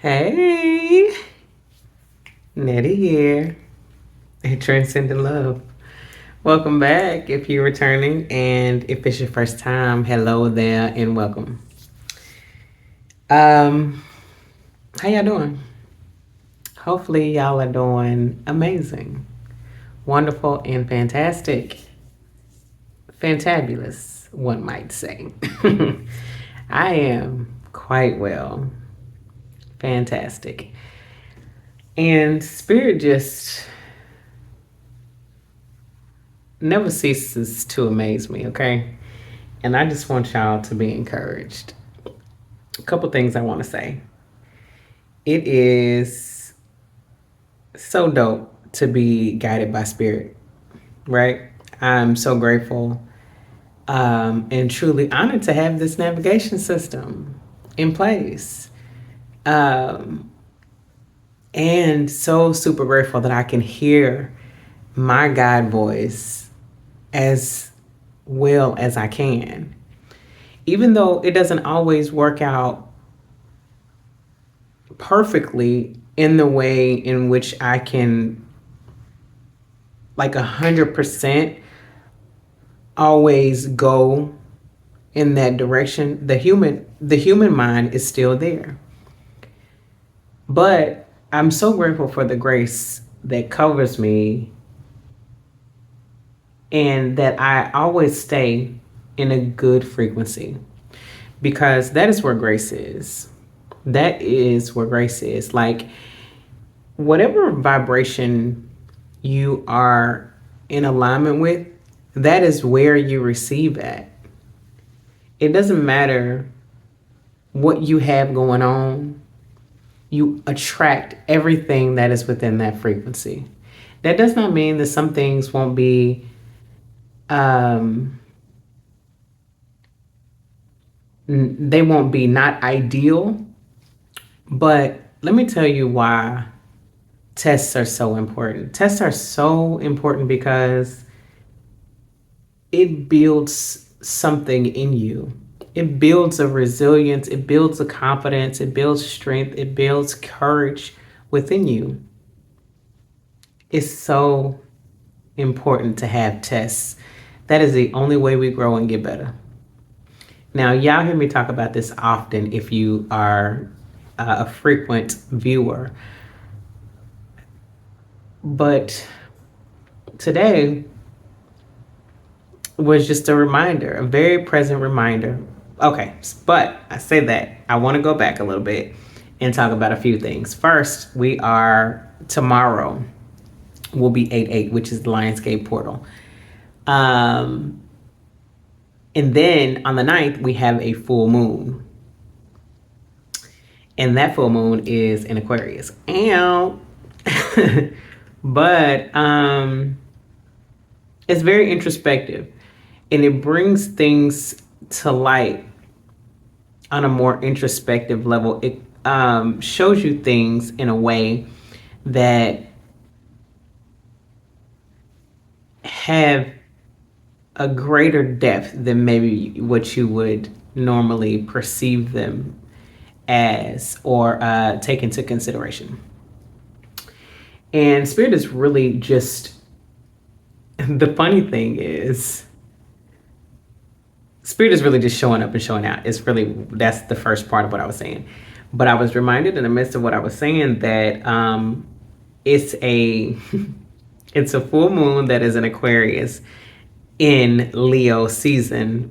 Hey, Nettie here at Transcendent Love. Welcome back if you're returning, and if it's your first time, hello there and welcome. Um, how y'all doing? Hopefully, y'all are doing amazing, wonderful, and fantastic. Fantabulous, one might say. I am quite well, fantastic. And Spirit just never ceases to amaze me, okay? And I just want y'all to be encouraged. A couple things I want to say. It is so dope to be guided by Spirit, right? I'm so grateful and truly honored to have this navigation system in place. And so super grateful that I can hear my God voice as well as I can. Even though it doesn't always work out perfectly in the way in which I can, like, 100% always go in that direction. The human mind is still there. But I'm so grateful for the grace that covers me and that I always stay in a good frequency, because that is where grace is. That is where grace is. Like, whatever vibration you are in alignment with, that is where you receive at. It doesn't matter what you have going on, you attract everything that is within that frequency. That does not mean that some things won't be they won't be not ideal, but let me tell you why tests are so important. Tests are so important because it builds something in you. It builds a resilience, it builds a confidence, it builds strength, it builds courage within you. It's so important to have tests. That is the only way we grow and get better. Now, y'all hear me talk about this often if you are a frequent viewer. But today was just a reminder, a very present reminder. Okay, but I say that I want to go back a little bit and talk about a few things. First, tomorrow will be 8/8, which is the Lionsgate portal. And then on the 9th, we have a full moon. And that full moon is in Aquarius. Ow. But it's very introspective, and it brings things to light on a more introspective level. It shows you things in a way that have a greater depth than maybe what you would normally perceive them as or take into consideration. And Spirit is really just, the funny thing is, Spirit is really just showing up and showing out. That's the first part of what I was saying. But I was reminded in the midst of what I was saying that it's a it's a full moon that is in Aquarius in Leo season,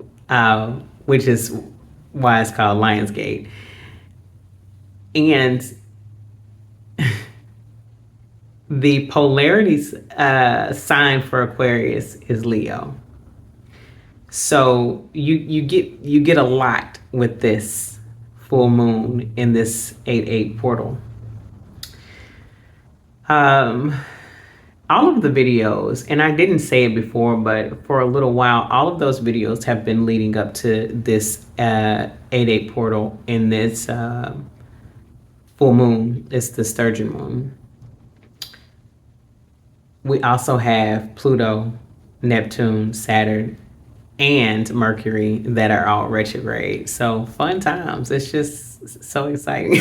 which is why it's called Lionsgate. And the polarities sign for Aquarius is Leo. So you get a lot with this full moon in this 8/8 portal. All of the videos, and I didn't say it before, but for a little while, all of those videos have been leading up to this 8/8 portal in this full moon. It's the Sturgeon moon. We also have Pluto, Neptune, Saturn, and Mercury that are all retrograde. So fun times. It's just So exciting.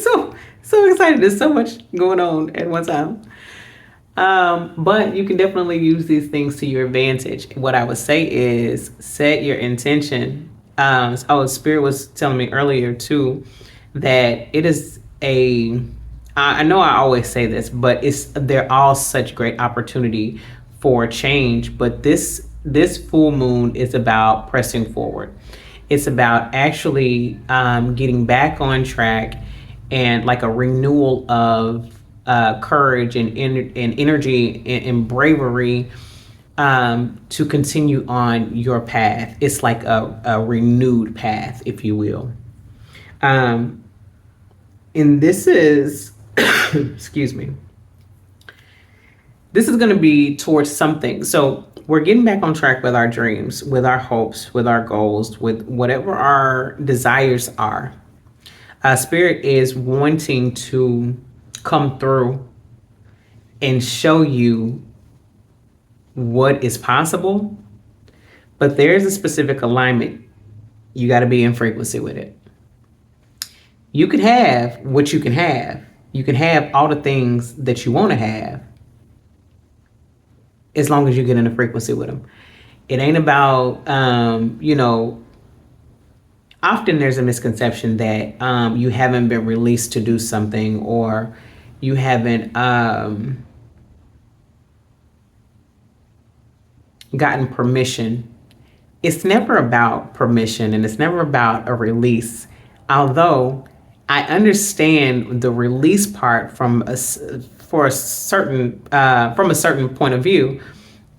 So excited. There's so much going on at one time. But you can definitely use these things to your advantage. What I would say is set your intention. Spirit was telling me earlier too that it is a. I know I always say this, but they're all such great opportunity for change. But this full moon is about pressing forward. It's about actually getting back on track and like a renewal of courage and energy and bravery to continue on your path. It's like a renewed path, if you will. Um, and this is, excuse me, this is going to be towards something. So we're getting back on track with our dreams, with our hopes, with our goals, with whatever our desires are. Spirit is wanting to come through and show you what is possible, but there's a specific alignment. You got to be in frequency with it. You can have what you can have. You can have all the things that you want to have as long as you get in a frequency with them. It ain't about, often there's a misconception that you haven't been released to do something, or you haven't gotten permission. It's never about permission, and it's never about a release. Although I understand the release part from a certain point of view,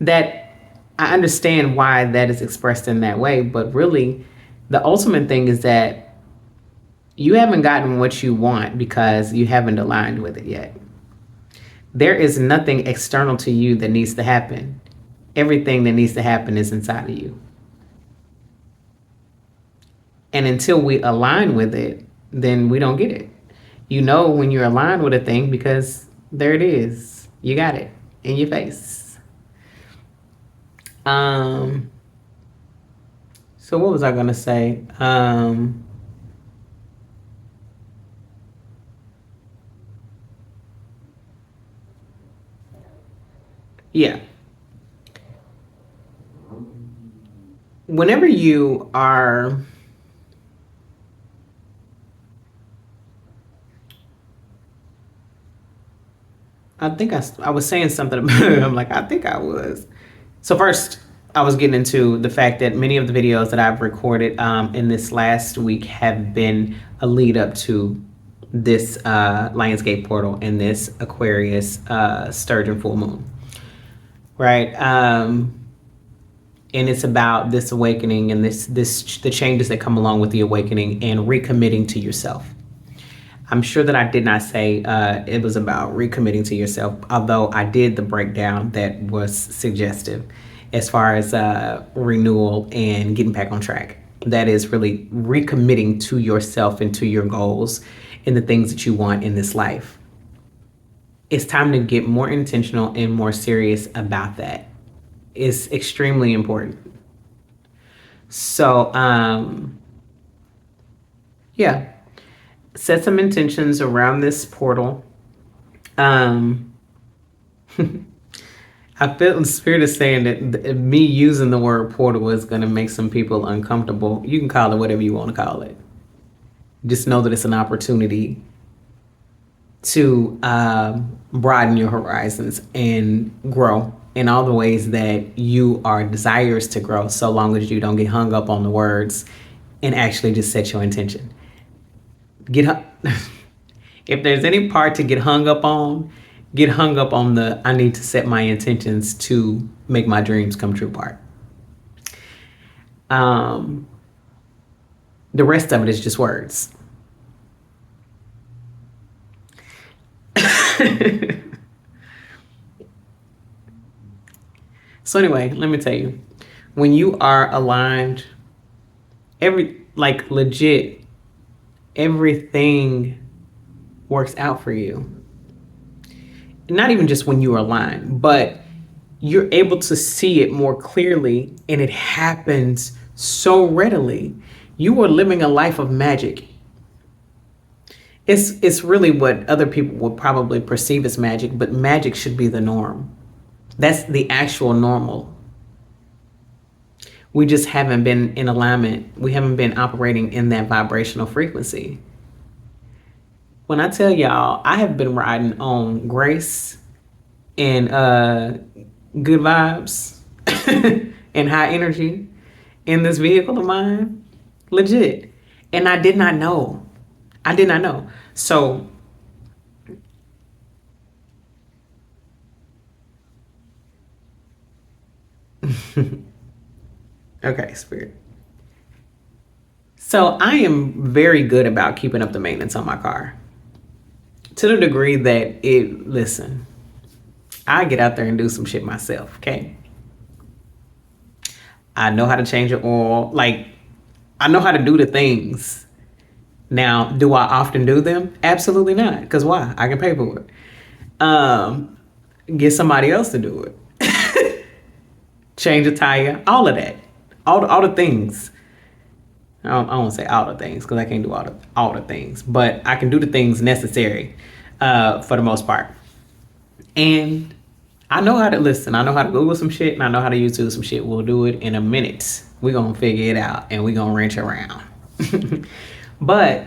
that I understand why that is expressed in that way. But really, the ultimate thing is that you haven't gotten what you want because you haven't aligned with it yet. There is nothing external to you that needs to happen. Everything that needs to happen is inside of you. And until we align with it, then we don't get it. You know when you're aligned with a thing because there it is. You got it in your face. So what was I gonna say? Yeah. Whenever you are I was saying something about it. I'm like, I think I was. So first, I was getting into the fact that many of the videos that I've recorded in this last week have been a lead up to this Lionsgate portal and this Aquarius Sturgeon full moon, right? And it's about this awakening and the changes that come along with the awakening and recommitting to yourself. I'm sure that I did not say it was about recommitting to yourself, although I did the breakdown that was suggestive as far as renewal and getting back on track. That is really recommitting to yourself and to your goals and the things that you want in this life. It's time to get more intentional and more serious about that. It's extremely important. So, yeah. Set some intentions around this portal. I feel the spirit is saying that me using the word portal is going to make some people uncomfortable. You can call it whatever you want to call it. Just know that it's an opportunity to broaden your horizons and grow in all the ways that you are desirous to grow, so long as you don't get hung up on the words and actually just set your intention. If there's any part to get hung up on the I need to set my intentions to make my dreams come true part. The rest of it is just words. So anyway, let me tell you, when you are aligned, legit, everything works out for you. Not even just when you are aligned, but you're able to see it more clearly, and it happens so readily. You are living a life of magic. It's really what other people would probably perceive as magic, but magic should be the norm. That's the actual normal. We just haven't been in alignment. We haven't been operating in that vibrational frequency. When I tell y'all, I have been riding on grace and good vibes and high energy in this vehicle of mine, legit. And I did not know. I did not know. So, okay, spirit. So I am very good about keeping up the maintenance on my car to the degree that listen, I get out there and do some shit myself, okay? I know how to change the oil. Like, I know how to do the things. Now, do I often do them? Absolutely not. Because why? I can pay for it. Um, get somebody else to do it. Change a tire, all of that. All the things. I won't say all the things because I can't do all the things, but I can do the things necessary for the most part. And I know how to listen. I know how to Google some shit, and I know how to YouTube some shit. We'll do it in a minute. We're going to figure it out, and we're going to wrench around. But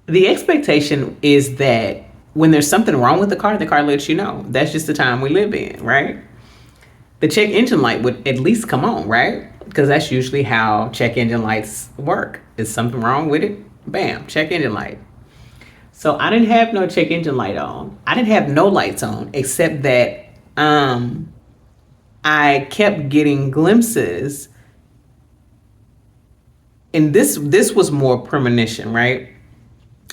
the expectation is that when there's something wrong with the car lets you know. That's just the time we live in, right? The check engine light would at least come on, right? Because that's usually how check engine lights work. Is something wrong with it? Bam, check engine light. So I didn't have no check engine light on. I didn't have no lights on except that I kept getting glimpses, and this was more premonition, right?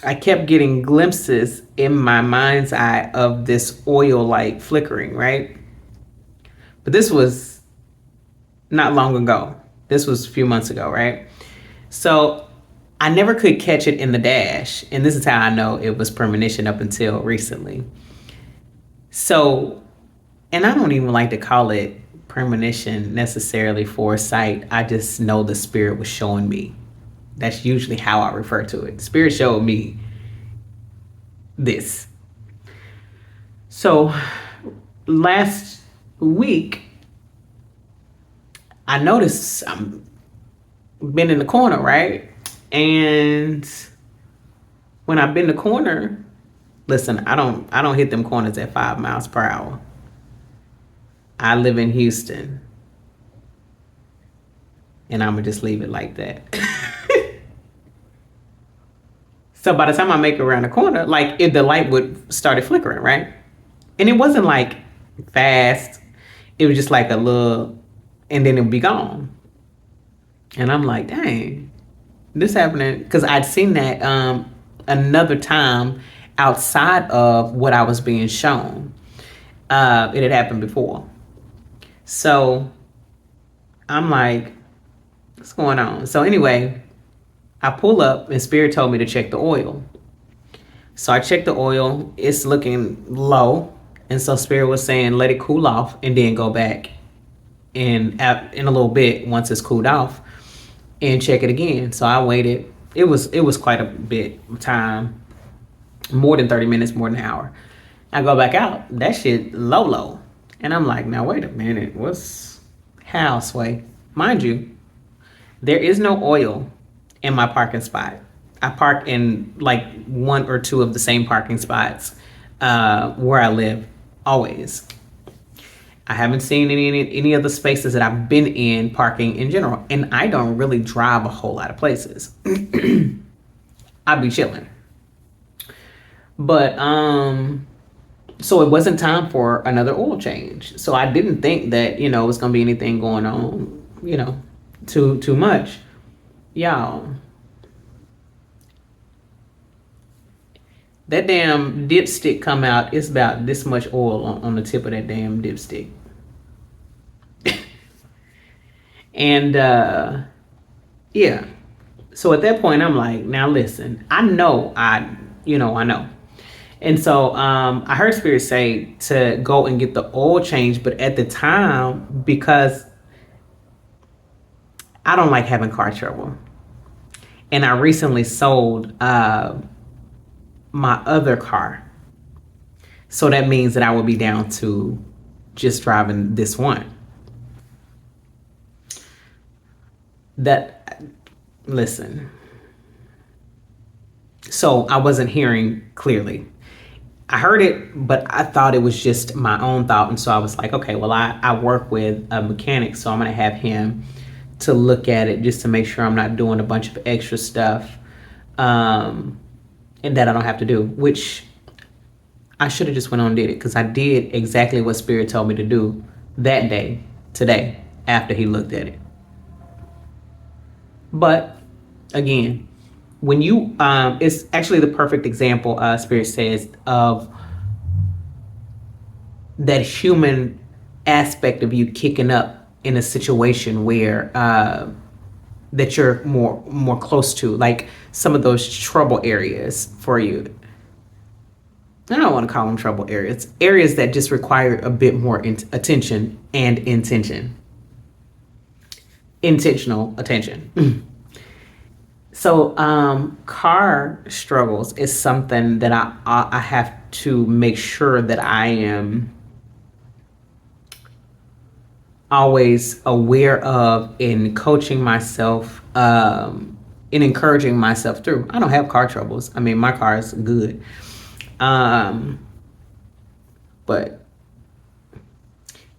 I kept getting glimpses in my mind's eye of this oil light flickering, right? But this was not long ago. This was a few months ago, right? So I never could catch it in the dash. And this is how I know it was premonition up until recently. So, and I don't even like to call it premonition necessarily, foresight. I just know the spirit was showing me. That's usually how I refer to it. Spirit showed me this. So last week, I noticed I'm been in the corner, right? And when I bend the corner, listen, I don't hit them corners at 5 miles per hour. I live in Houston, and I'm gonna just leave it like that. So by the time I make it around the corner, like the light would started flickering, right? And it wasn't like fast. It was just like a little, and then it would be gone. And I'm like, dang, this happening because I'd seen that another time outside of what I was being shown. It had happened before. So I'm like, what's going on? So anyway, I pull up and Spirit told me to check the oil. So I checked the oil. It's looking low. And so Spirit was saying, let it cool off and then go back in a little bit once it's cooled off and check it again. So I waited. It was quite a bit of time, more than 30 minutes, more than an hour. I go back out. That shit low. And I'm like, now wait a minute. What's how, Sway? Mind you, there is no oil in my parking spot. I park in like one or two of the same parking spots where I live always. I haven't seen any of the spaces that I've been in parking in general, and I don't really drive a whole lot of places. I'd be chilling. But so it wasn't time for another oil change. So I didn't think that, it was gonna be anything going on, too much. Y'all, that damn dipstick come out, it's about this much oil on the tip of that damn dipstick. And yeah. So at that point I'm like, now listen, I know. And so I heard Spirit say to go and get the oil change, but at the time, because I don't like having car trouble. And I recently sold my other car. So that means that I will be down to just driving this one. That, listen, so I wasn't hearing clearly. I heard it, but I thought it was just my own thought. And so I was like, okay, well, I work with a mechanic, so I'm going to have him to look at it just to make sure I'm not doing a bunch of extra stuff and that I don't have to do, which I should have just went on and did it because I did exactly what Spirit told me to do that day, today, after he looked at it. But again, when you, it's actually the perfect example, Spirit says, of that human aspect of you kicking up in a situation where that you're more close to, like some of those trouble areas for you. I don't want to call them trouble areas. Areas that just require a bit more attention and intention. Intentional attention. So, car struggles is something that I have to make sure that I am always aware of in coaching myself, in encouraging myself through. I don't have car troubles. I mean, my car is good. But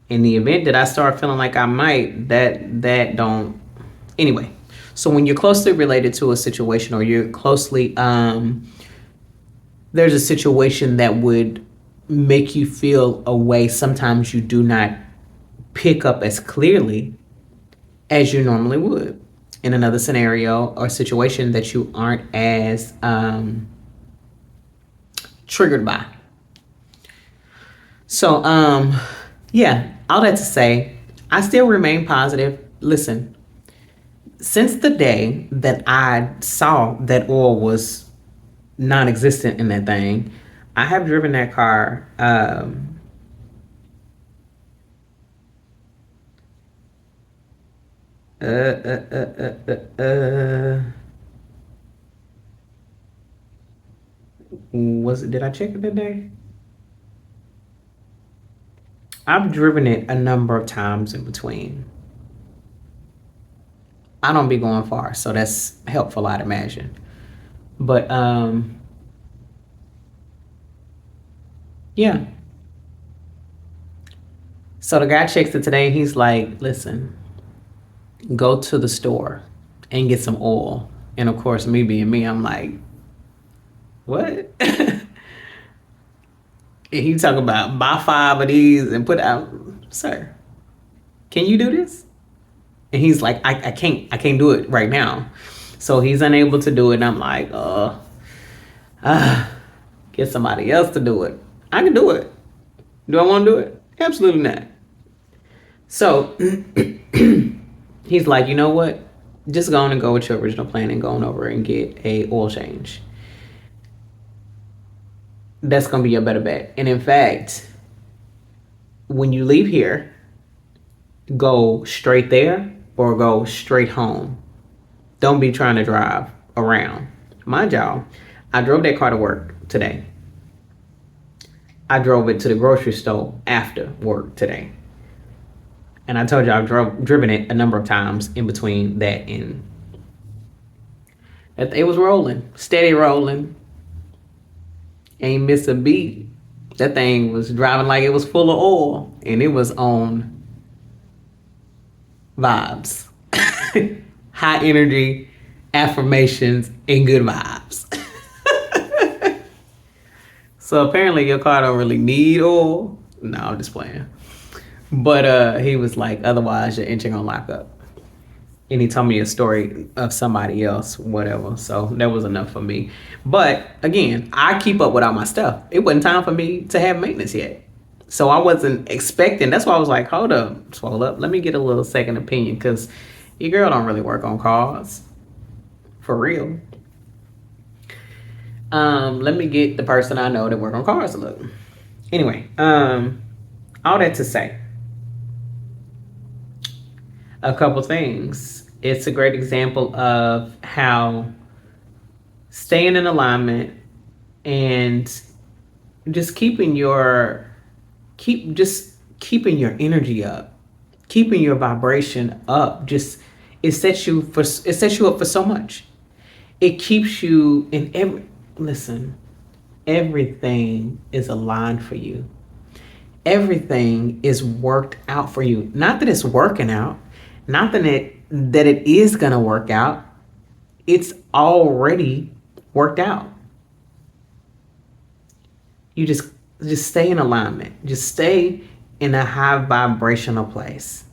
in the event that I start feeling like I might, that don't. Anyway, so when you're closely related to a situation, or you're closely, there's a situation that would make you feel a way. Sometimes you do not pick up as clearly as you normally would in another scenario or situation that you aren't as triggered by. So, yeah, all that to say, I still remain positive. Listen, since the day that I saw that oil was non-existent in that thing, I have driven that car. Was it? Did I check it today? I've driven it a number of times in between. I don't be going far, so that's helpful, I'd imagine. But yeah. So the guy checks it today. He's like, "Listen, go to the store and get some oil." And of course, me being me, I'm like, "What?" And he talking about buy 5 of these and put out, sir. Can you do this? And he's like, I can't do it right now. So he's unable to do it. And I'm like, get somebody else to do it. I can do it. Do I want to do it? Absolutely not. So he's like, you know what? Just go on and go with your original plan and go on over and get a oil change. That's going to be your better bet. And in fact, when you leave here, go straight there or go straight home. Don't be trying to drive around. Mind y'all, I drove that car to work today. I drove it to the grocery store after work today. And I told you I've driven it a number of times in between that and it was rolling, steady rolling. Ain't miss a beat. That thing was driving like it was full of oil and it was on vibes. High energy, affirmations, and good vibes. So apparently your car don't really need oil. No, I'm just playing. But he was like, otherwise your engine gonna lock up. And he told me a story of somebody else, whatever. So that was enough for me. But again, I keep up with all my stuff. It wasn't time for me to have maintenance yet. So I wasn't expecting. That's why I was like, hold up, swallow up. Let me get a little second opinion because your girl don't really work on cars. For real. Let me get the person I know that work on cars to look. Anyway, all that to say, a couple things. It's a great example of how staying in alignment and just keeping your energy up, keeping your vibration up. Just it sets you up for so much. It keeps you in every listen, everything is aligned for you. Everything is worked out for you. Not that it's working out, not that it is gonna work out. It's already worked out. You just stay in alignment. Just stay in a high vibrational place.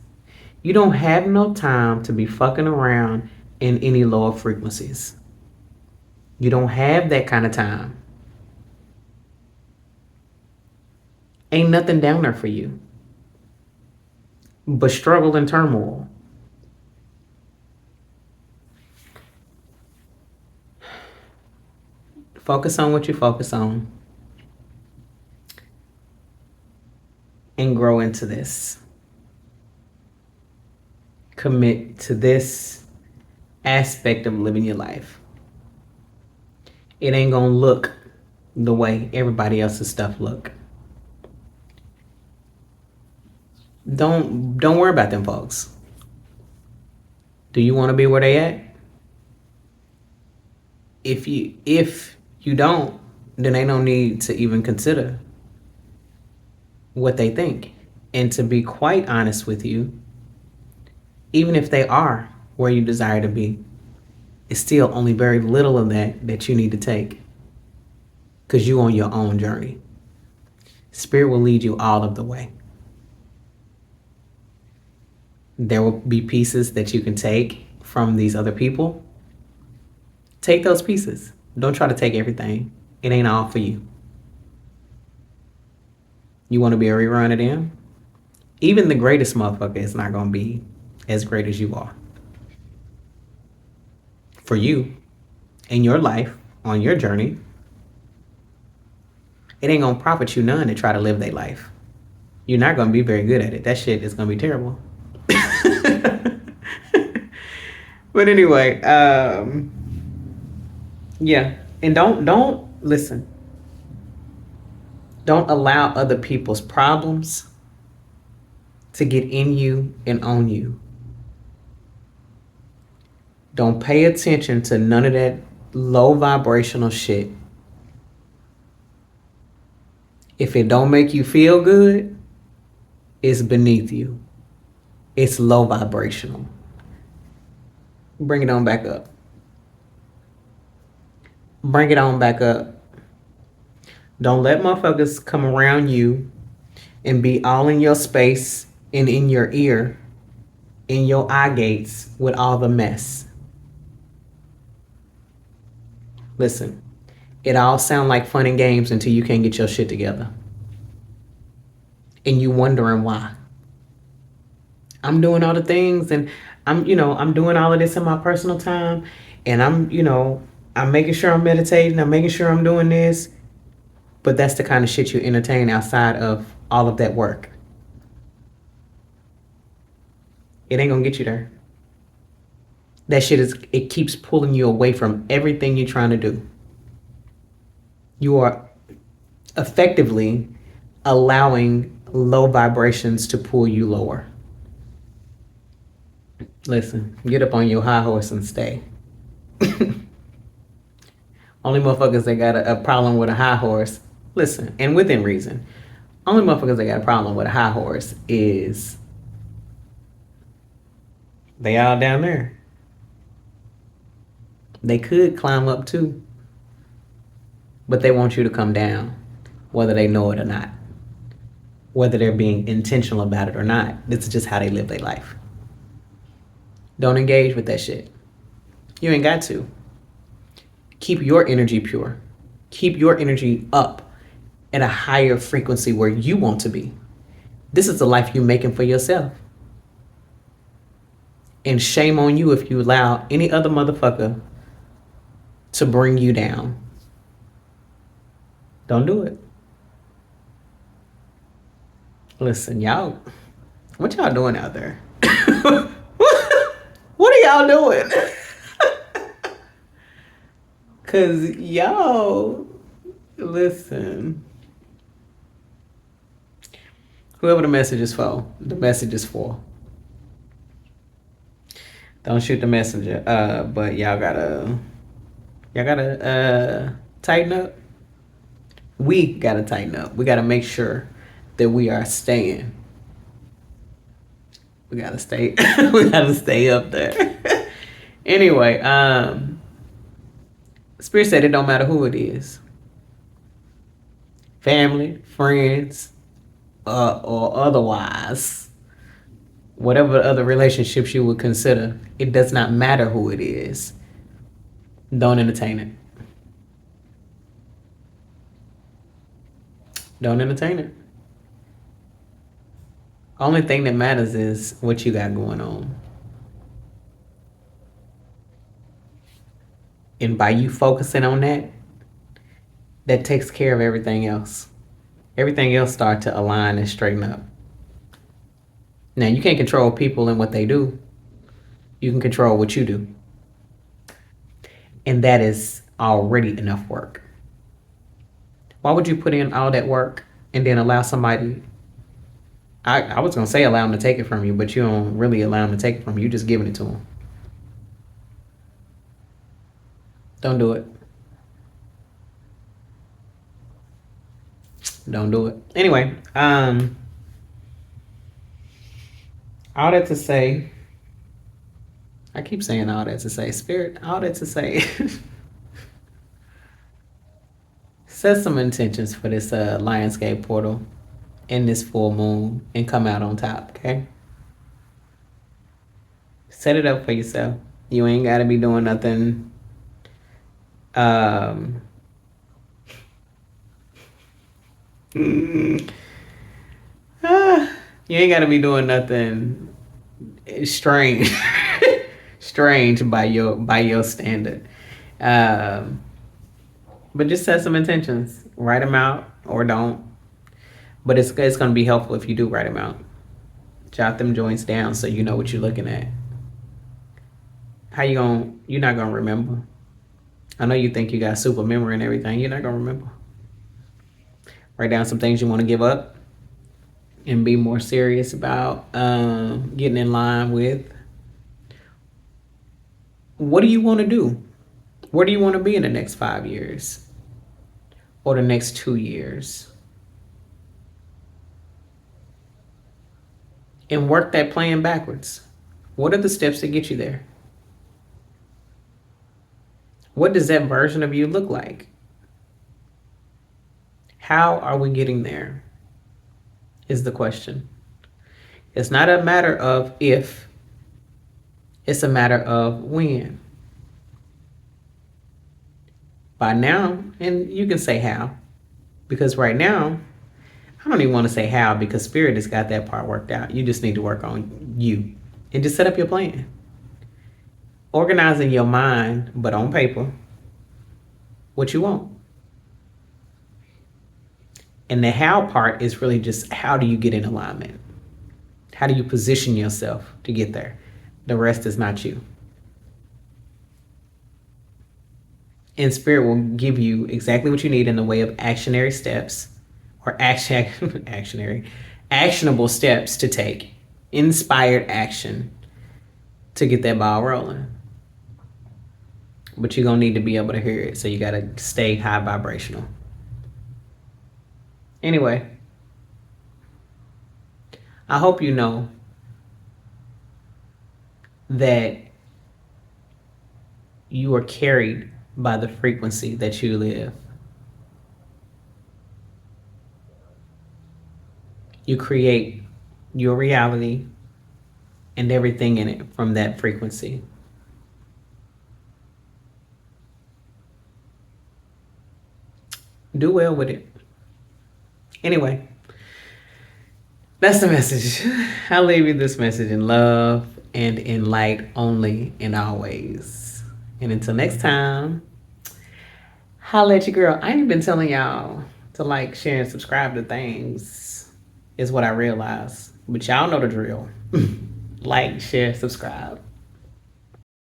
You don't have no time to be fucking around in any lower frequencies. You don't have that kind of time. Ain't nothing down there for you but struggle and turmoil. Focus on what you focus on and grow into this. Commit to this aspect of living your life. It ain't gonna look the way everybody else's stuff look. Don't worry about them folks. Do you want to be where they at? If you don't, then they don't need to even consider what they think. And to be quite honest with you, even if they are where you desire to be, it's still only very little of that you need to take, because you on your own journey. Spirit will lead you all of the way. There will be pieces that you can take from these other people. Take those pieces. Don't try to take everything. It ain't all for you. You want to be a rerun of them? Even the greatest motherfucker is not going to be as great as you are. For you, in your life, on your journey, it ain't going to profit you none to try to live their life. You're not going to be very good at it. That shit is going to be terrible. But anyway, yeah. And don't listen. Don't allow other people's problems to get in you and on you. Don't pay attention to none of that low vibrational shit. If it don't make you feel good, it's beneath you. It's low vibrational. Bring it on back up. Bring it on back up. Don't let motherfuckers come around you and be all in your space and in your ear, in your eye gates with all the mess. Listen, it all sound like fun and games until you can't get your shit together. And you wondering why. I'm doing all the things and I'm doing all of this in my personal time, and I'm making sure I'm meditating, I'm making sure I'm doing this, but that's the kind of shit you entertain outside of all of that work. It ain't gonna get you there. That shit it keeps pulling you away from everything you're trying to do. You are effectively allowing low vibrations to pull you lower. Listen, get up on your high horse and stay. Only motherfuckers that got a problem with a high horse, listen, and within reason, only motherfuckers that got a problem with a high horse is they all down there. They could climb up too, but they want you to come down, whether they know it or not, whether they're being intentional about it or not. This is just how they live their life. Don't engage with that shit. You ain't got to. Keep your energy pure. Keep your energy up at a higher frequency where you want to be. This is the life you're making for yourself. And shame on you if you allow any other motherfucker to bring you down. Don't do it. Listen, y'all, what y'all doing out there? What are y'all doing? Cause y'all, listen, whoever the message is for. Don't shoot the messenger. But y'all gotta tighten up. We gotta tighten up. We gotta make sure that we are staying. We gotta stay. We gotta stay up there. Anyway, Spirit said it don't matter who it is, family, friends, or otherwise, whatever other relationships you would consider. It does not matter who it is. Don't entertain it. Don't entertain it. Only thing that matters is what you got going on. And by you focusing on that, that takes care of everything else. Everything else start to align and straighten up. Now you can't control people and what they do. You can control what you do. And that is already enough work. Why would you put in all that work and then allow somebody, I was gonna say allow them to take it from you, but you don't really allow them to take it from you. You're just giving it to them. Don't do it. Don't do it. Anyway, all that to say, I keep saying all that to say, Spirit, all that to say, set some intentions for this Lionsgate portal in this full moon and come out on top, okay? Set it up for yourself. You ain't got to be doing nothing. You ain't got to be doing nothing strange, strange by your standard. But just set some intentions. Write them out or don't. But it's going to be helpful if you do write them out. Jot them joints down so you know what you're looking at. You're not going to remember. I know you think you got super memory and everything. You're not going to remember. Write down some things you want to give up and be more serious about getting in line with. What do you want to do? Where do you want to be in the next 5 years? Or the next 2 years? And work that plan backwards. What are the steps to get you there? What does that version of you look like? How are we getting there? Is the question. It's not a matter of if, it's a matter of when. By now, and you can say how, because right now, I don't even want to say how because Spirit has got that part worked out. You just need to work on you and just set up your plan. Organizing your mind, but on paper, what you want. And the how part is really just how do you get in alignment? How do you position yourself to get there? The rest is not you. And Spirit will give you exactly what you need in the way of actionary steps or actionable steps to take, inspired action to get that ball rolling. But you're going to need to be able to hear it. So you got to stay high vibrational. Anyway, I hope you know that you are carried by the frequency that you live. You create your reality and everything in it from that frequency. Do well with it. Anyway, that's the message. I'll leave you this message in love and in light only and always. And until next time, holla at your girl. I ain't been telling y'all to like, share, and subscribe to things, is what I realized. But y'all know the drill. Like, share, subscribe.